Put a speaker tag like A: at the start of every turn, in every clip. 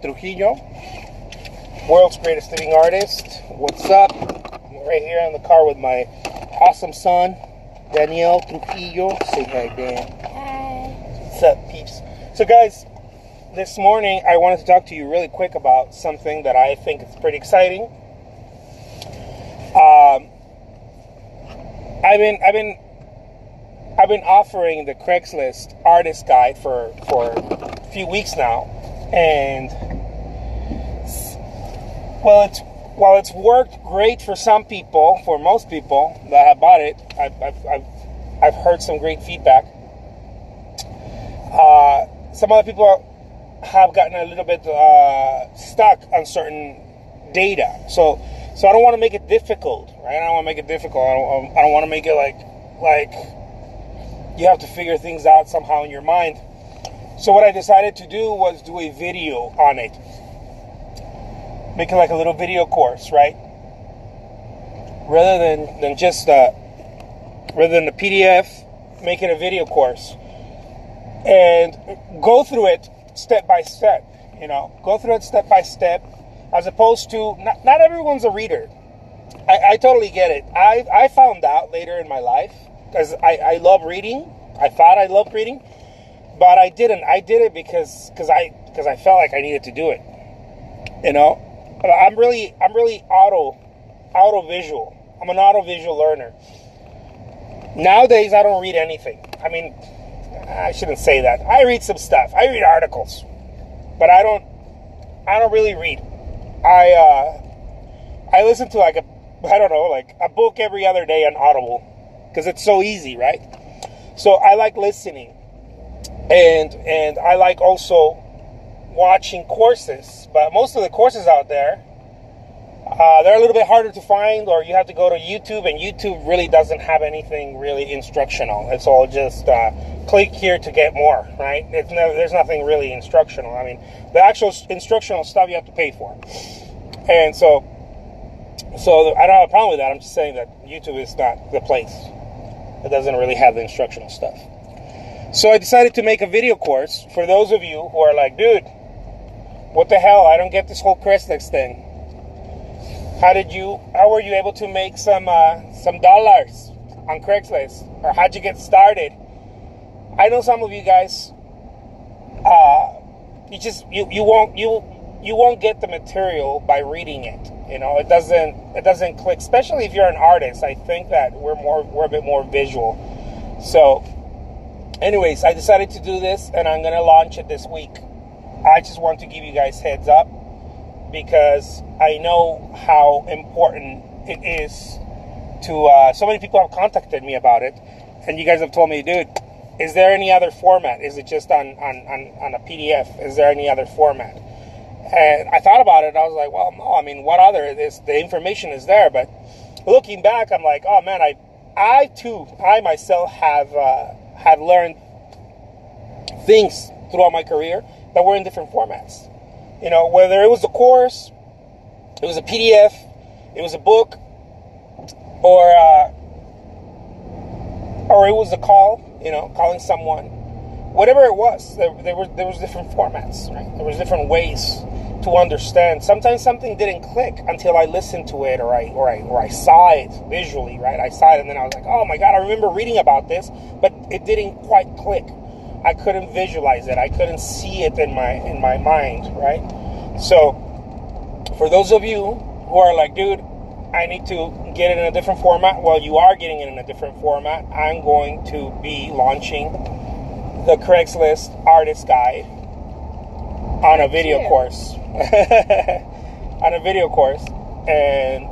A: Trujillo, world's greatest living artist. What's up? I'm right here in the car with my awesome son, Daniel Trujillo. Say hi, Dan.
B: Hi.
A: What's up, peeps? So, guys, this morning I wanted to talk to you really quick about something that I think is pretty exciting. I've been offering the Craigslist artist guide for a few weeks now, and while it's worked great for some people, for most people that have bought it, I've heard some great feedback. Some other people have gotten a little bit stuck on certain data, so I don't want to make it difficult, right? I don't want to make it difficult. I don't want to make it like you have to figure things out somehow in your mind. So what I decided to do was do a video on it. Make it like a little video course, right? Rather than the PDF, make it a video course. And go through it step by step, Go through it step by step, as opposed to, not everyone's a reader. I totally get it. I found out later in my life, because I love reading. I thought I loved reading, but I didn't. I did it because I felt like I needed to do it. I'm really auto visual. I'm an auto visual learner. Nowadays, I don't read anything. I mean, I shouldn't say that. I read some stuff. I read articles, but I don't really read. I listen to like a book every other day on Audible, because it's so easy, right? So I like listening, and I like also watching courses. But most of the courses out there, they're a little bit harder to find, or you have to go to YouTube, and YouTube really doesn't have anything really instructional. It's all just click here to get more, right? There's nothing really instructional. I mean, the actual instructional stuff you have to pay for. And so I don't have a problem with that. I'm just saying that YouTube is not the place. It doesn't really have the instructional stuff. So I decided to make a video course for those of you who are like, dude, what the hell? I don't get this whole Craigslist thing. How were you able to make some dollars on Craigslist? Or how'd you get started? I know some of you guys, you won't get the material by reading it. It doesn't click, especially if you're an artist. I think that we're a bit more visual. So anyways, I decided to do this, and I'm going to launch it this week. I just want to give you guys heads up, because I know how important it is to, so many people have contacted me about it, and you guys have told me, dude, is there any other format? Is it just on a PDF? Is there any other format? And I thought about it, and I was like, well, no, I mean, what other? The information is there, but looking back, I'm like, oh man, I myself have learned things throughout my career that were in different formats. Whether it was a course, it was a PDF, it was a book, or it was a call, calling someone. Whatever it was, there was different formats, right? There was different ways to understand. Sometimes something didn't click until I listened to it, or I saw it visually, right? I saw it, and then I was like, oh my God, I remember reading about this, but it didn't quite click. I couldn't visualize it. I couldn't see it in my mind, right? So for those of you who are like, dude, I need to get it in a different format. Well, you are getting it in a different format. I'm going to be launching the Craigslist artist guide on a video course. On a video course. And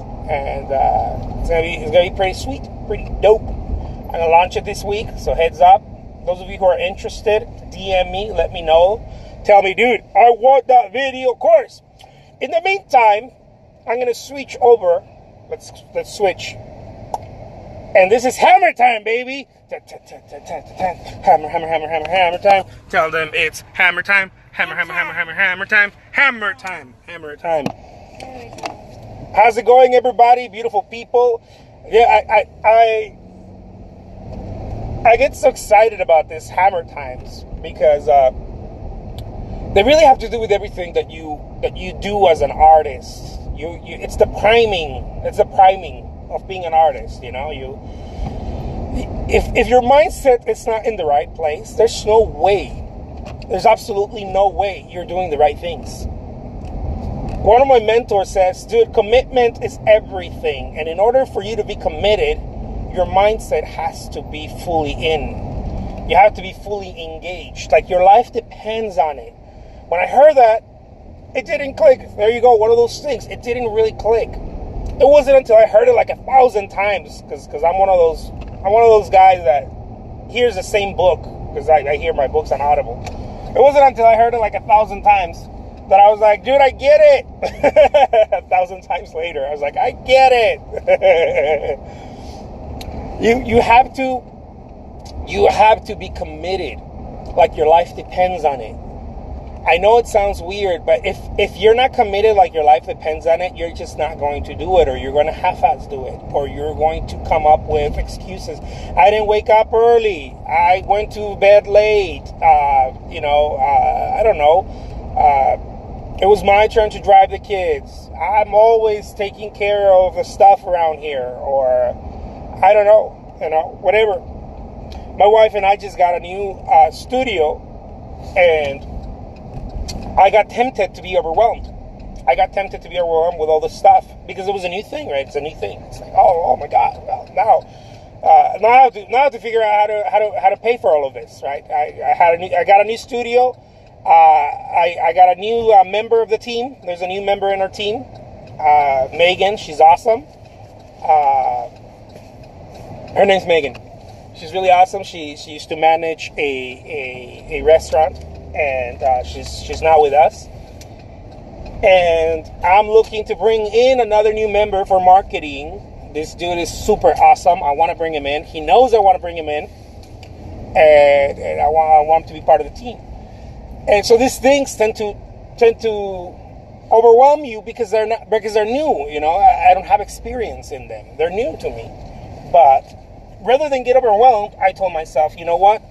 A: it's gonna be pretty sweet, pretty dope. I'm gonna launch it this week, so heads up. Those of you who are interested, DM me, let me know. Tell me, dude, I want that video course. In the meantime, I'm gonna switch over. Let's switch. And this is hammer time, baby. Hammer time. Tell them it's hammer time. Hammer time. Hammer time. How's it going, everybody? Beautiful people. Yeah, I get so excited about this hammer times, because they really have to do with everything that you do as an artist. It's the priming. It's the priming of being an artist. If your mindset is not in the right place, there's no way. There's absolutely no way you're doing the right things. One of my mentors says, dude, commitment is everything. And in order for you to be committed, your mindset has to be fully in. You have to be fully engaged. Like your life depends on it. When I heard that, it didn't click. There you go, one of those things. It didn't really click. It wasn't until I heard it like 1,000 times, because I'm one of those guys that hears the same book, because I hear my books on Audible. It wasn't until I heard it like 1,000 times that I was like, dude, I get it. 1,000 times later, I was like, I get it. You have to be committed, like your life depends on it. I know it sounds weird, but if you're not committed like your life depends on it, you're just not going to do it, or you're going to half-ass do it, or you're going to come up with excuses. I didn't wake up early. I went to bed late. I don't know. It was my turn to drive the kids. I'm always taking care of the stuff around here, or I don't know, whatever. My wife and I just got a new studio, and I got tempted to be overwhelmed. I got tempted to be overwhelmed with all this stuff because it was a new thing, right? It's a new thing. It's like, oh my God! Well, now I have to figure out how to pay for all of this, right? I got a new studio. I got a new member of the team. There's a new member in our team, Megan. She's awesome. Her name's Megan. She's really awesome. She used to manage a restaurant. And she's not with us. And I'm looking to bring in another new member for marketing. This dude is super awesome. I want to bring him in. He knows I want to bring him in. And I want him to be part of the team. And so these things tend to overwhelm you because they're new. I don't have experience in them. They're new to me. But rather than get overwhelmed, I told myself, you know what?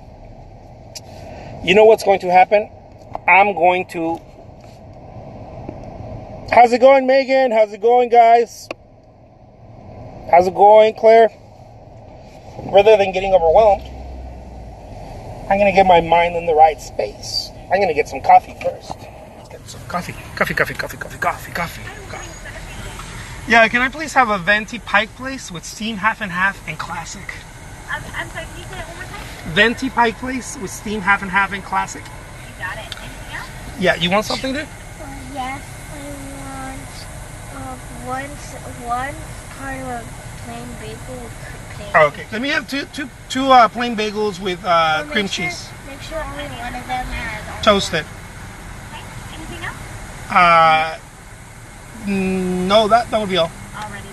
A: You know what's going to happen? I'm going to... How's it going, Megan? How's it going, guys? How's it going, Claire? Rather than getting overwhelmed, I'm going to get my mind in the right space. I'm going to get some coffee first. Let's get some coffee. Coffee. Yeah, can I please have a venti pike place with steam half and half and classic?
B: I'm sorry, can you say it one more time?
A: Venti pike place with steam half and half and classic.
B: You got it. Anything else?
A: Yeah, you want something, dude?
C: Yes, I want one part of a plain bagel with cream.
A: Oh, okay, let me have two plain bagels with cream cheese.
C: Make sure only one of them has
A: Toasted.
B: Okay. Anything else?
A: No, that would be all.
B: Already.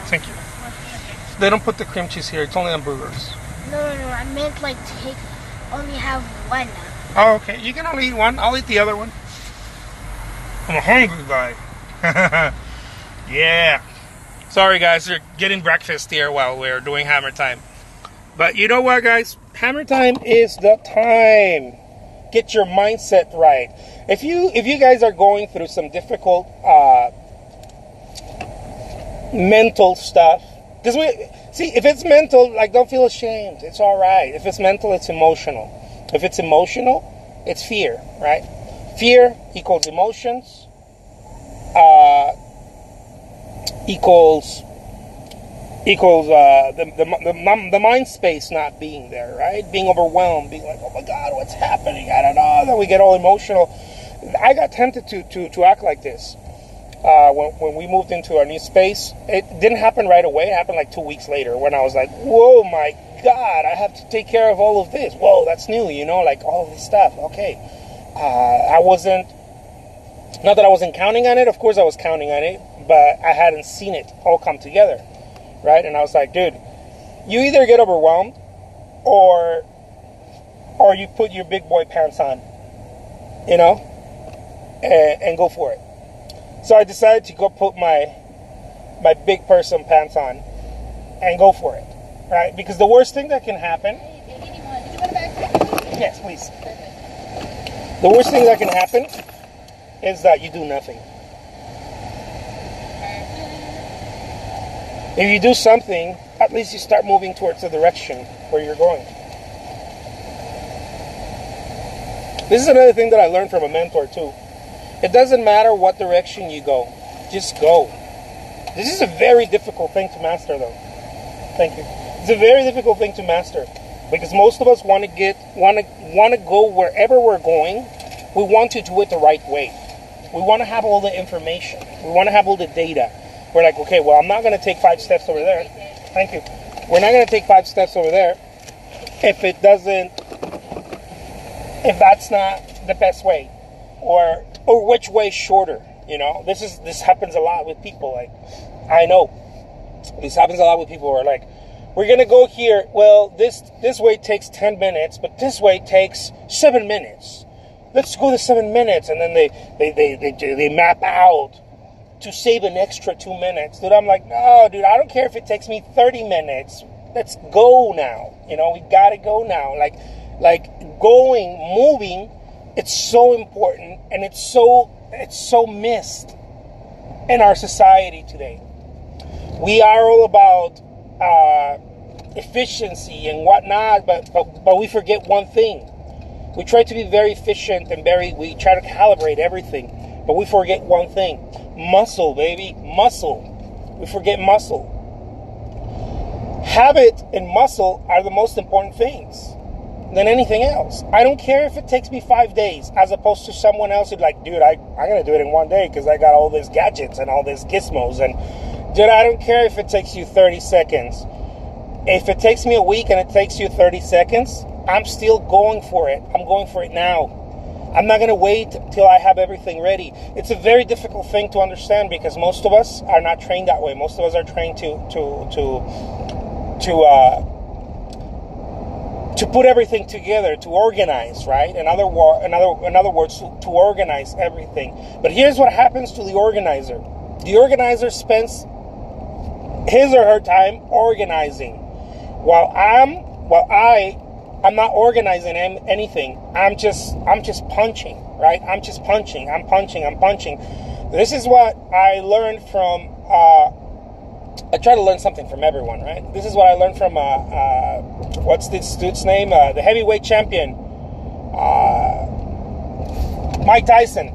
A: Thank you. They don't put the cream cheese here. It's only on burgers.
C: No. I meant only have one.
A: Oh, okay. You can only eat one. I'll eat the other one. I'm a hungry guy. Yeah. Sorry, guys. They're getting breakfast here while we're doing hammer time. But you know what, guys? Hammer time is the time. Get your mindset right. If you guys are going through some difficult mental stuff, because if it's mental, don't feel ashamed. It's all right. If it's mental, it's emotional. If it's emotional, it's fear, right? Fear equals emotions, equals the mind space not being there, right? Being overwhelmed, being like, oh my God, what's happening? I don't know. Then we get all emotional. I got tempted to act like this. When we moved into our new space, it didn't happen right away. It happened 2 weeks later when I was like, whoa, my God, I have to take care of all of this. Whoa, that's new, all of this stuff. Okay. I wasn't, not that I wasn't counting on it. Of course I was counting on it, but I hadn't seen it all come together, right? And I was like, dude, you either get overwhelmed or you put your big boy pants on, and go for it. So I decided to go put my big person pants on and go for it, right? Because the worst thing that can happen...
B: Did you want a backpack?
A: Yes, please. The worst thing that can happen is that you do nothing. If you do something, at least you start moving towards the direction where you're going. This is another thing that I learned from a mentor too. It doesn't matter what direction you go, just go. This is a very difficult thing to master though. Thank you. It's a very difficult thing to master because most of us want to go wherever we're going. We want to do it the right way. We want to have all the information. We want to have all the data. We're like, okay, well, I'm not going to take 5 steps over there. Thank you. We're not going to take 5 steps over there if that's not the best way, or which way is shorter. You know, this happens a lot with people. Like, I know this happens a lot with people who are like, we're going to go here. Well, this way takes 10 minutes, but this way takes 7 minutes. Let's go to 7 minutes, and then they map out to save an extra 2 minutes. Dude, I'm like, no, dude, I don't care if it takes me 30 minutes. Let's go now. You know, we gotta go now. Like moving, it's so important, and it's so missed in our society today. We are all about efficiency and whatnot, but we forget one thing. We try to be very efficient and we try to calibrate everything, but we forget one thing. Muscle, baby. Muscle. We forget muscle. Habit and muscle are the most important things than anything else. I don't care if it takes me 5 days, as opposed to someone else who's like, dude, I'm going to do it in 1 day because I got all these gadgets and all these gizmos. And, dude, I don't care if it takes you 30 seconds. If it takes me a week and it takes you 30 seconds, I'm still going for it. I'm going for it now. I'm not going to wait till I have everything ready. It's a very difficult thing to understand because most of us are not trained that way. Most of us are trained to put everything together, to organize, right? In other words, to organize everything. But here's what happens to the organizer. The organizer spends his or her time organizing, while I'm not organizing anything. I'm just punching, right? I'm punching. This is what I learned from, I try to learn something from everyone, right? This is what I learned from, what's this dude's name? The heavyweight champion, Mike Tyson.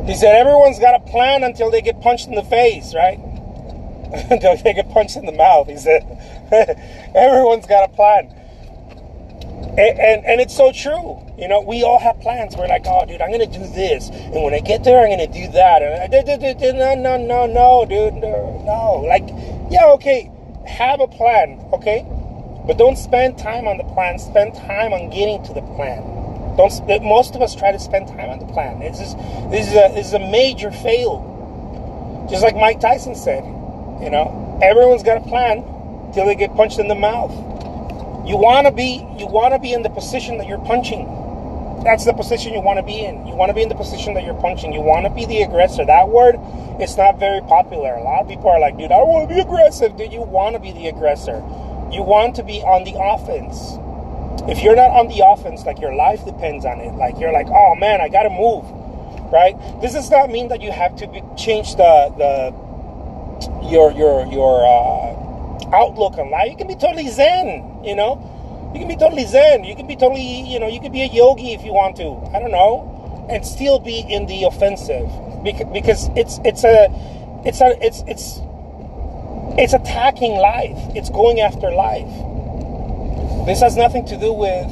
A: He said, everyone's got a plan until they get punched in the face, right? Until they get punched in the mouth. He said, everyone's got a plan. And it's so true. You know, we all have plans. We're like, oh, dude, I'm going to do this. And when I get there, I'm going to do that. And no, dude, no. Like, yeah, okay, have a plan, okay? But don't spend time on the plan. Spend time on getting to the plan. Most of us try to spend time on the plan. This is a major fail. Just like Mike Tyson said, you know, everyone's got a plan till they get punched in the mouth. You want to be in the position that you're punching. That's the position you want to be in. You want to be in the position that you're punching. You want to be the aggressor. That word, it's not very popular. A lot of people are like, dude, I want to be aggressive. Dude, you want to be the aggressor. You want to be on the offense. If you're not on the offense, like your life depends on it. Like you're like, oh man, I got to move, right? This does not mean that you have to change your outlook on life. You can be totally zen, you know. You can be totally zen. You can be totally, you know, you can be a yogi if you want to. I don't know, and still be in the offensive because it's attacking life. It's going after life. This has nothing to do with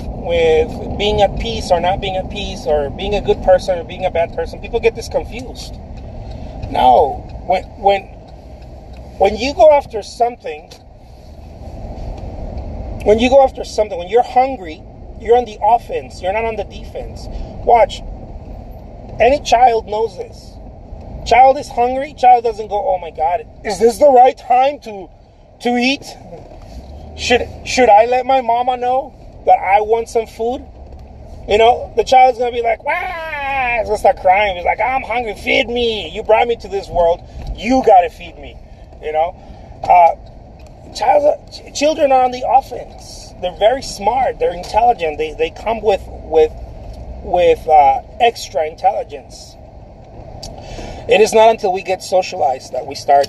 A: being at peace or not being at peace, or being a good person or being a bad person. People get this confused. No, when you go after something. When you're hungry, you're on the offense. You're not on the defense. Watch. Any child knows this. Child is hungry. Child doesn't go, oh my God, is this the right time to eat? Should I let my mama know that I want some food? You know, the child's going to be like, wah! He's going to start crying. He's like, I'm hungry. Feed me. You brought me to this world. You got to feed me. You know? Children are on the offense. They're very smart. They're intelligent. They come with with extra intelligence. It is not until we get socialized that we start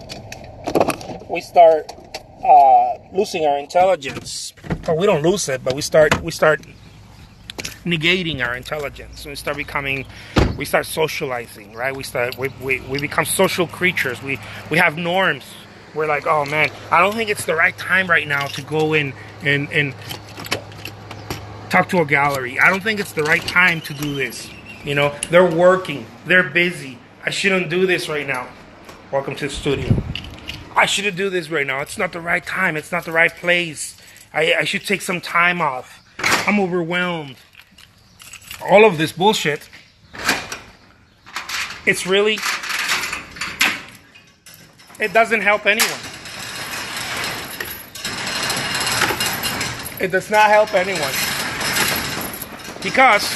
A: losing our intelligence. Or we don't lose it, but we start negating our intelligence. We start socializing, right? We become social creatures. We have norms. We're like, oh man, I don't think it's the right time right now to go in and talk to a gallery. I don't think it's the right time to do this. You know, they're working, they're busy. I shouldn't do this right now. Welcome to the studio. I shouldn't do this right now. It's not the right time. It's not the right place. I should take some time off. I'm overwhelmed. All of this bullshit. It doesn't help anyone. It does not help anyone. Because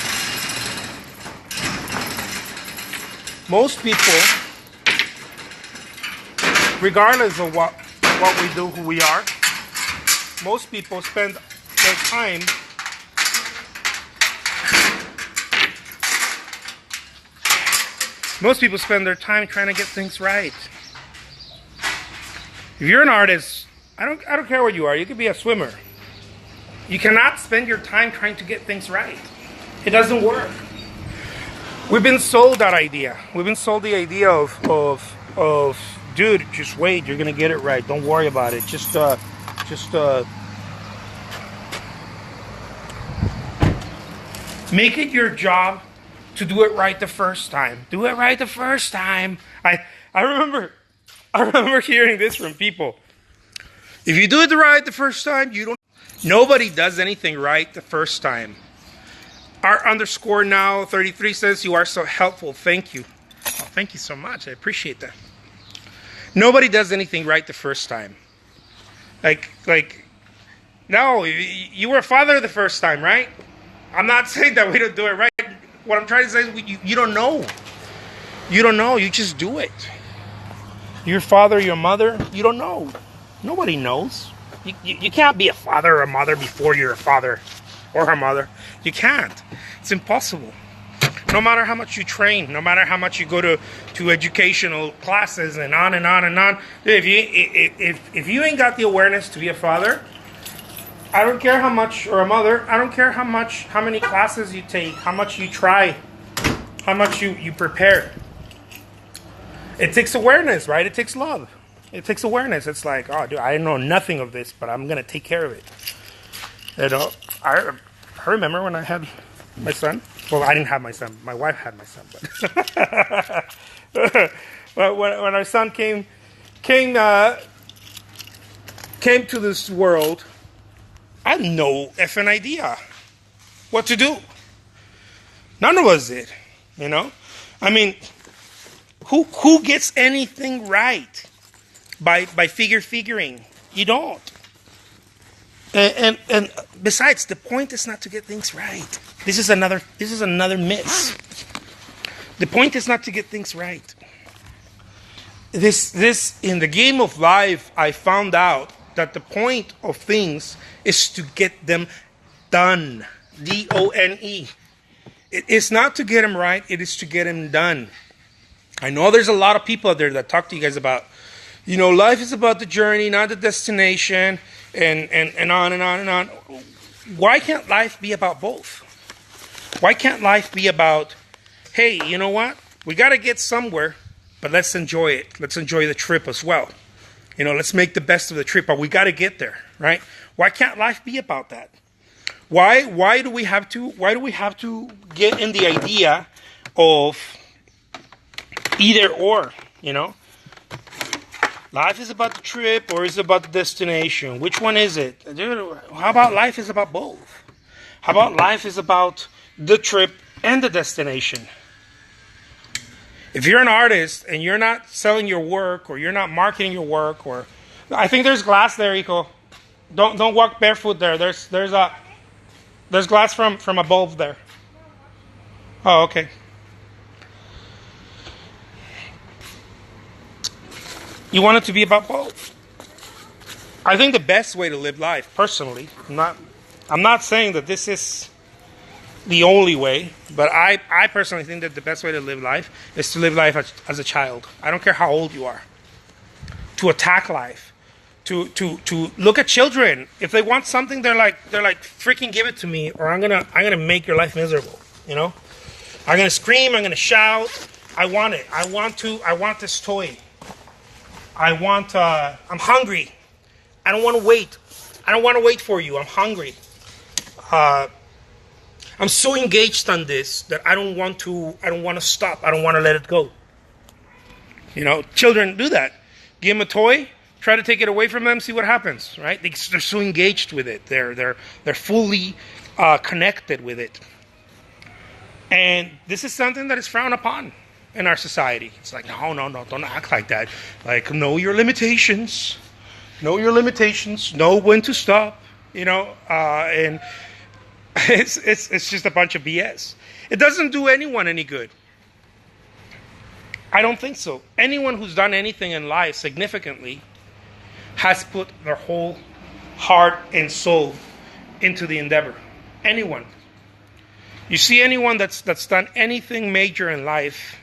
A: most people, regardless of what we do, who we are, most people spend their time trying to get things right. If you're an artist, I don't care what you are. You could be a swimmer. You cannot spend your time trying to get things right. It doesn't work. We've been sold that idea. We've been sold the idea of dude, just wait, you're gonna get it right. Don't worry about it. Just make it your job to do it right the first time. Do it right the first time. I remember hearing this from people. If you do it right the first time, nobody does anything right the first time. R_now33 says, you are so helpful. Thank you. Oh, thank you so much. I appreciate that. Nobody does anything right the first time. No, you were a father the first time, right? I'm not saying that we don't do it right. What I'm trying to say is you don't know. You don't know. You just do it. Your father, your mother, you don't know. Nobody knows. You can't be a father or a mother before you're a father or a mother. You can't. It's impossible. No matter how much you train, no matter how much you go to educational classes and on and on and on. If you ain't got the awareness to be a father, I don't care how much, or a mother, I don't care how many classes you take, how much you try, how much you prepare. It takes awareness, right? It takes love. It takes awareness. It's like, oh, dude, I know nothing of this, but I'm going to take care of it. You know, I remember when I had my son. Well, I didn't have my son. My wife had my son. But when our son came to this world, I had no effing idea what to do. None of us did, you know? I mean, who gets anything right by figuring? You don't. And besides, the point is not to get things right. This is another miss. The point is not to get things right. This in the game of life, I found out that the point of things is to get them done. D-O-N-E. It is not to get them right, it is to get them done. I know there's a lot of people out there that talk to you guys about, you know, life is about the journey, not the destination, and on and on and on. Why can't life be about both? Why can't life be about, hey, you know what? We got to get somewhere, but let's enjoy it. Let's enjoy the trip as well. You know, let's make the best of the trip, but we got to get there, right? Why can't life be about that? Why do we have to get in the idea of either or, you know? Life is about the trip or is it about the destination? Which one is it? Dude, how about life is about both? How about life is about the trip and the destination? If you're an artist and you're not selling your work or you're not marketing your work, or I think there's glass there, Iko. Don't walk barefoot there. There's glass from a bulb there. Oh, okay. You want it to be about both. I think the best way to live life, personally, I'm not saying that this is the only way, but I personally think that the best way to live life is to live life as a child. I don't care how old you are. To attack life, to look at children. If they want something, they're like freaking give it to me, or I'm gonna make your life miserable. You know, I'm gonna scream, I'm gonna shout. I want it. I want this toy. I'm hungry. I don't want to wait. I don't want to wait for you. I'm hungry. I'm so engaged on this that I don't want to stop. I don't want to let it go. You know, children do that. Give them a toy, try to take it away from them, see what happens, right? They're so engaged with it. They're fully connected with it. And this is something that is frowned upon in our society. It's like, no, don't act like that. Like, know your limitations. Know your limitations. Know when to stop. You know, and it's just a bunch of BS. It doesn't do anyone any good. I don't think so. Anyone who's done anything in life significantly has put their whole heart and soul into the endeavor. Anyone. You see anyone that's done anything major in life,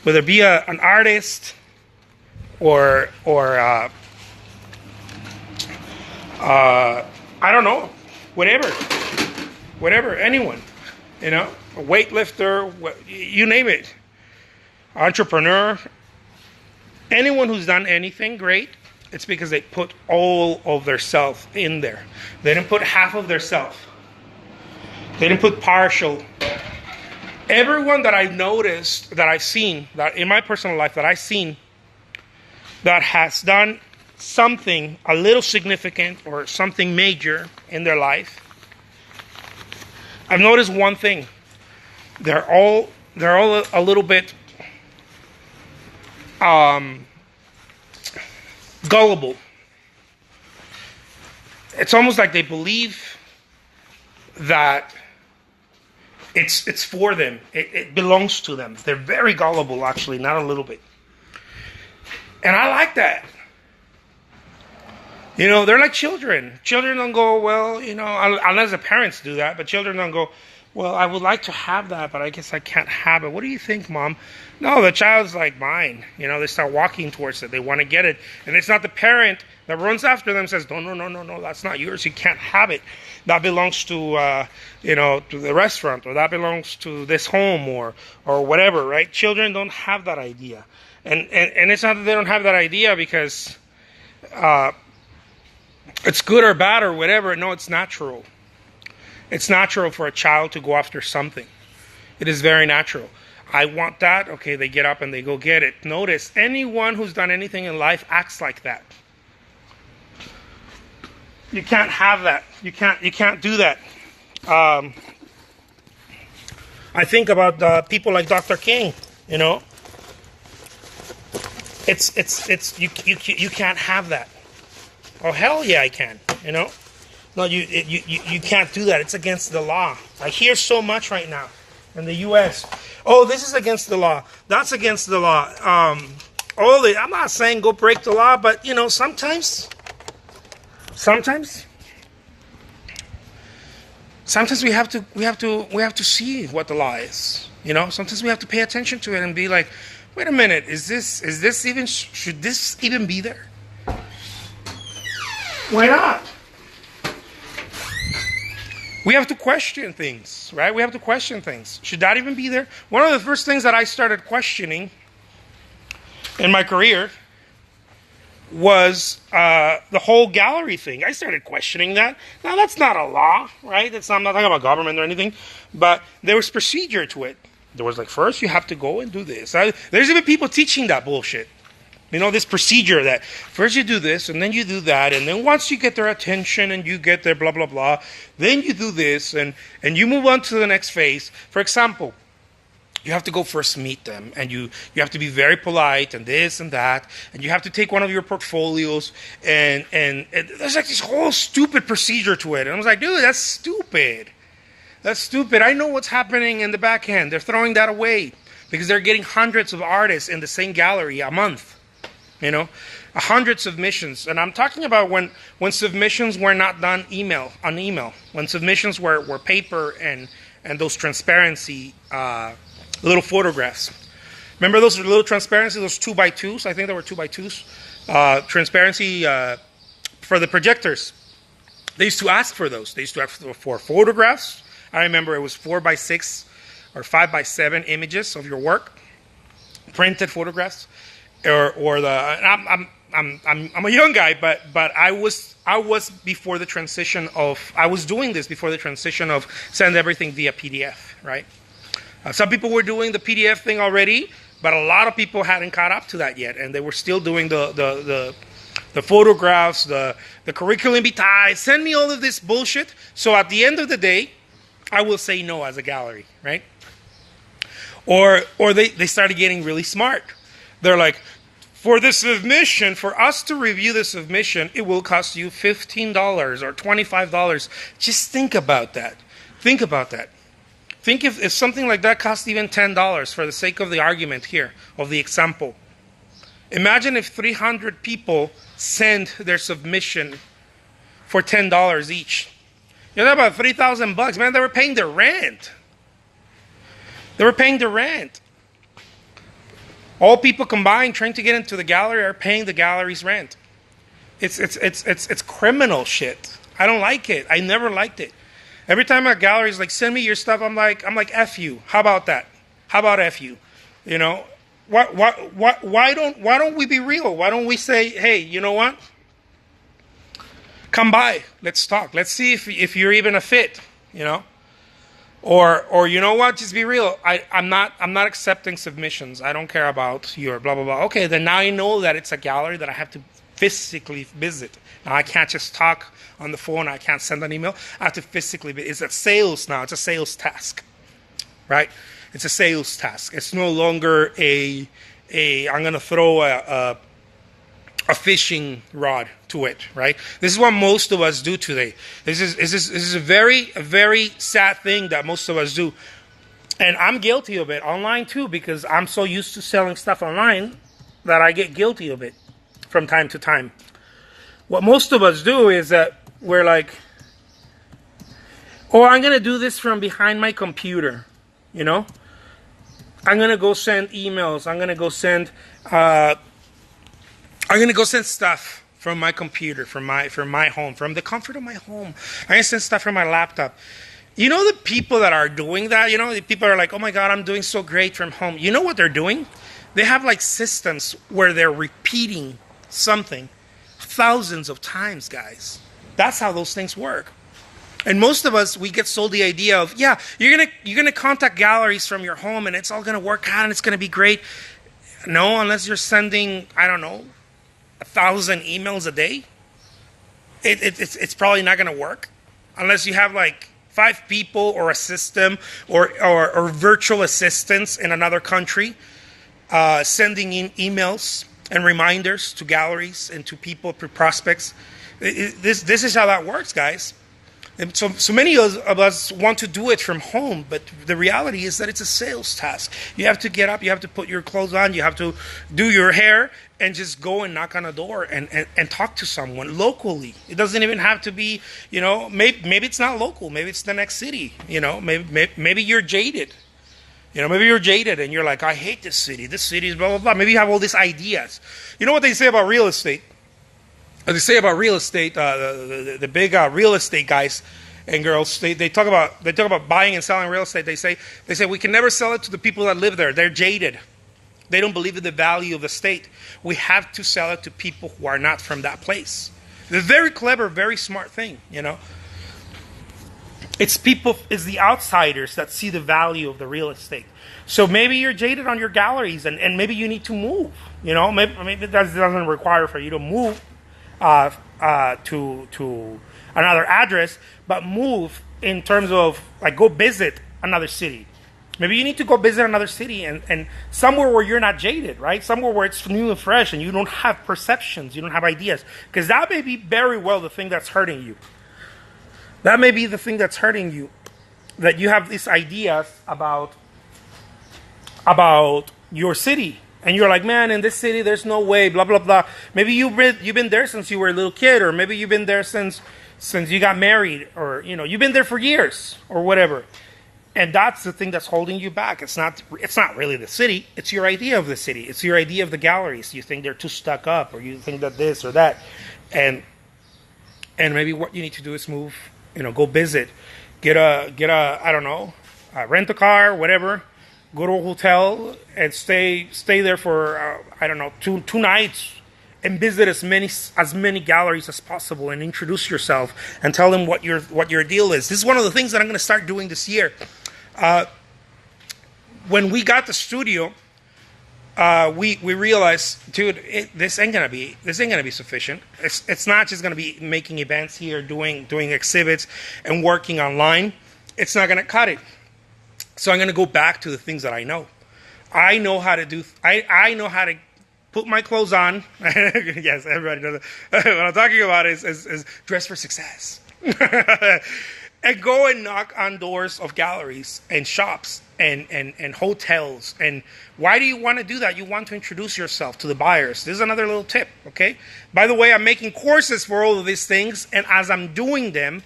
A: whether it be an artist or I don't know, whatever, anyone, you know, a weightlifter, you name it, entrepreneur, anyone who's done anything great, it's because they put all of their self in there. They didn't put half of their self. They didn't put partial. Everyone that I've noticed, that I've seen, that in my personal life that I've seen, that has done something a little significant or something major in their life, I've noticed one thing. They're all a little bit gullible. It's almost like they believe that it's for them. It belongs to them. They're very gullible, actually, not a little bit. And I like that. You know, they're like children. Children don't go, well, you know, unless the parents do that, but children don't go, well, I would like to have that, but I guess I can't have it. What do you think, Mom? No, the child's like mine. You know, they start walking towards it. They want to get it. And it's not the parent that runs after them and says, no, that's not yours. You can't have it. That belongs to, to the restaurant, or that belongs to this home, or whatever, right? Children don't have that idea. And it's not that they don't have that idea because it's good or bad or whatever. No, it's natural. It's natural for a child to go after something. It is very natural. I want that. Okay, they get up and they go get it. Notice, anyone who's done anything in life acts like that. You can't have that. You can't do that. I think about people like Dr. King. You know, it's you can't have that. Oh, hell yeah, I can. You know. No, you can't do that. It's against the law. I hear so much right now in the U.S. Oh, this is against the law. That's against the law. I'm not saying go break the law, but you know, sometimes we have to see what the law is. You know, sometimes we have to pay attention to it and be like, wait a minute, should this even be there? Why not? We have to question things, right? We have to question things. Should that even be there? One of the first things that I started questioning in my career was the whole gallery thing. I started questioning that. Now, that's not a law, right? I'm not talking about government or anything, but there was procedure to it. There was like, first you have to go and do this. There's even people teaching that bullshit. You know, this procedure that first you do this and then you do that, and then once you get their attention and you get their blah, blah, blah, then you do this and you move on to the next phase. For example, you have to go first meet them, and you have to be very polite and this and that, and you have to take one of your portfolios, and there's like this whole stupid procedure to it. And I was like, dude, that's stupid. That's stupid. I know what's happening in the back end. They're throwing that away because they're getting hundreds of artists in the same gallery a month. You know, 100 submissions. And I'm talking about when submissions were not done on email. When submissions were paper and and those transparency little photographs. Remember those little transparency, those 2x2s? I think they were 2x2s. Transparency for the projectors. They used to ask for those. They used to ask for photographs. I remember it was 4x6 or 5x7 images of your work, printed photographs, or the. I'm a young guy, but I was before the transition of. I was doing this before the transition of send everything via PDF, right? Some people were doing the PDF thing already, but a lot of people hadn't caught up to that yet, and they were still doing the photographs, the curriculum vitae. Send me all of this bullshit. So at the end of the day, I will say no as a gallery, right? Or they started getting really smart. They're like, for the submission, for us to review the submission, it will cost you $15 or $25. Just think about that. Think about that. Think if something like that cost even $10 for the sake of the argument here, of the example. Imagine if 300 people send their submission for $10 each. You're talking about $3,000, man. They were paying their rent. They were paying the rent. All people combined trying to get into the gallery are paying the gallery's rent. It's criminal shit. I don't like it. I never liked it. Every time a gallery is like, send me your stuff, I'm like, F you. How about that? How about F you? You know, why don't we be real? Why don't we say, hey, you know what? Come by. Let's talk. Let's see if you're even a fit, you know? Or you know what? Just be real. I'm not accepting submissions. I don't care about your blah blah blah. Okay, then now I know that it's a gallery that I have to physically visit. Now I can't just talk on the phone. I can't send an email. I have to physically visit. It's a sales now. It's a sales task, right? It's a sales task. It's no longer a I'm gonna throw a fishing rod to it, right? This is what most of us do today. This is a very sad thing that most of us do. And I'm guilty of it online too, because I'm so used to selling stuff online that I get guilty of it from time to time. What most of us do is that we're like, oh, I'm going to do this from behind my computer, you know? I'm going to go send emails. I'm going to go send stuff from my computer, from my home, from the comfort of my home. I'm going to send stuff from my laptop. You know the people that are doing that? You know, the people are like, oh my God, I'm doing so great from home. You know what they're doing? They have like systems where they're repeating something thousands of times, guys. That's how those things work. And most of us, we get sold the idea of, yeah, you're gonna contact galleries from your home and it's all gonna work out and it's gonna be great. No, unless you're sending, I don't know, 1,000 emails a day. It's probably not gonna work unless you have like 5 people or a system or virtual assistants in another country sending in emails and reminders to galleries and to people, to prospects. This is how that works, guys. And so many of us want to do it from home, but the reality is that it's a sales task. You have to get up, you have to put your clothes on, you have to do your hair, and just go and knock on a door and talk to someone locally. It doesn't even have to be, you know, maybe it's not local, maybe it's the next city, you know, maybe you're jaded. You know, maybe you're jaded and you're like, I hate this city is blah, blah, blah. Maybe you have all these ideas. You know what they say about real estate? They say about real estate, the big real estate guys and girls, they talk about buying and selling real estate. They say we can never sell it to the people that live there. They're jaded. They don't believe in the value of the state. We have to sell it to people who are not from that place. It's a very clever, very smart thing, you know. It's the outsiders that see the value of the real estate. So maybe you're jaded on your galleries and maybe you need to move. You know, maybe that doesn't require for you to move to another address, but move in terms of like go visit another city. Maybe you need to go visit another city and somewhere where you're not jaded, right? Somewhere where it's new and fresh and you don't have perceptions, you don't have ideas. Because that may be very well the thing that's hurting you. That may be the thing that's hurting you. That you have these ideas about your city. And you're like, man, in this city, there's no way, blah, blah, blah. Maybe you've been there since you were a little kid, or maybe you've been there since you got married, or, you know, you've been there for years, or whatever. And that's the thing that's holding you back. It's not really the city. It's your idea of the city. It's your idea of the galleries. You think they're too stuck up, or you think that this or that. And maybe what you need to do is move, go visit. Get a I don't know, rent a car, whatever. Go to a hotel and stay there for I don't know, two nights, and visit as many galleries as possible, and introduce yourself and tell them what your deal is. This is one of the things that I'm going to start doing this year. When we got the studio, we realized, dude, this ain't gonna be sufficient. It's not just gonna be making events here, doing exhibits, and working online. It's not gonna cut it. So I'm gonna go back to the things that I know. I know how to do. I know how to put my clothes on. Yes, everybody knows that. What I'm talking about is dress for success. And go and knock on doors of galleries and shops and hotels. And why do you want to do that? You want to introduce yourself to the buyers. This is another little tip, okay? By the way, I'm making courses for all of these things, and as I'm doing them,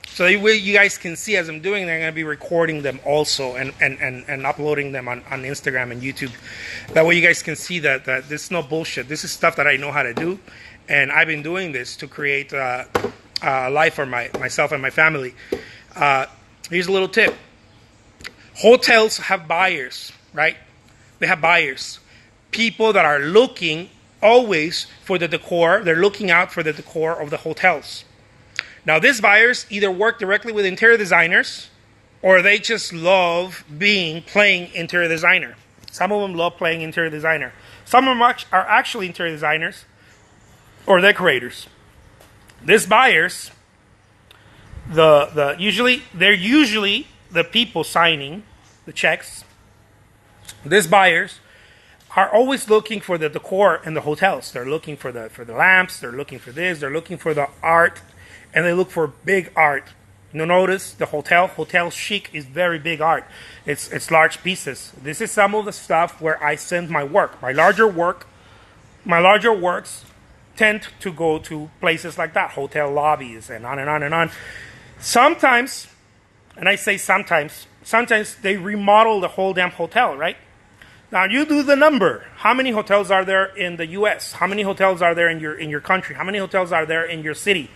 A: so you guys can see as I'm doing them, I'm going to be recording them also and uploading them on Instagram and YouTube. That way you guys can see that this is no bullshit. This is stuff that I know how to do, and I've been doing this to create life for myself and my family. Here's a little tip. Hotels have buyers, right? They have buyers. People that are looking always for the decor. They're looking out for the decor of the hotels. Now, these buyers either work directly with interior designers, or they just love playing interior designer. Some of them love playing interior designer. Some of them are actually interior designers or decorators. These buyers, they're usually the people signing the checks. These buyers are always looking for the decor in the hotels. They're looking for the lamps. They're looking for this. They're looking for the art, and they look for big art. You know, notice the hotel chic is very big art. It's large pieces. This is some of the stuff where I send my work. My larger works tend to go to places like that, hotel lobbies, and on and on and on. Sometimes, and I say sometimes they remodel the whole damn hotel, right? Now you do the number. How many hotels are there in the U.S.? How many hotels are there in your country? How many hotels are there in your city?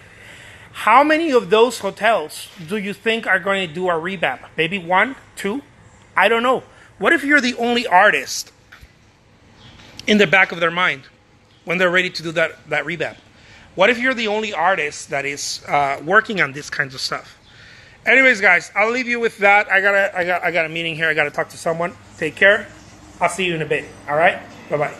A: How many of those hotels do you think are going to do a revamp? Maybe 1, 2? I don't know. What if you're the only artist in the back of their mind when they're ready to do that revamp? What if you're the only artist that is working on this kinds of stuff? Anyways, guys, I'll leave you with that. I got a meeting here. I got to talk to someone. Take care. I'll see you in a bit. All right? Bye-bye.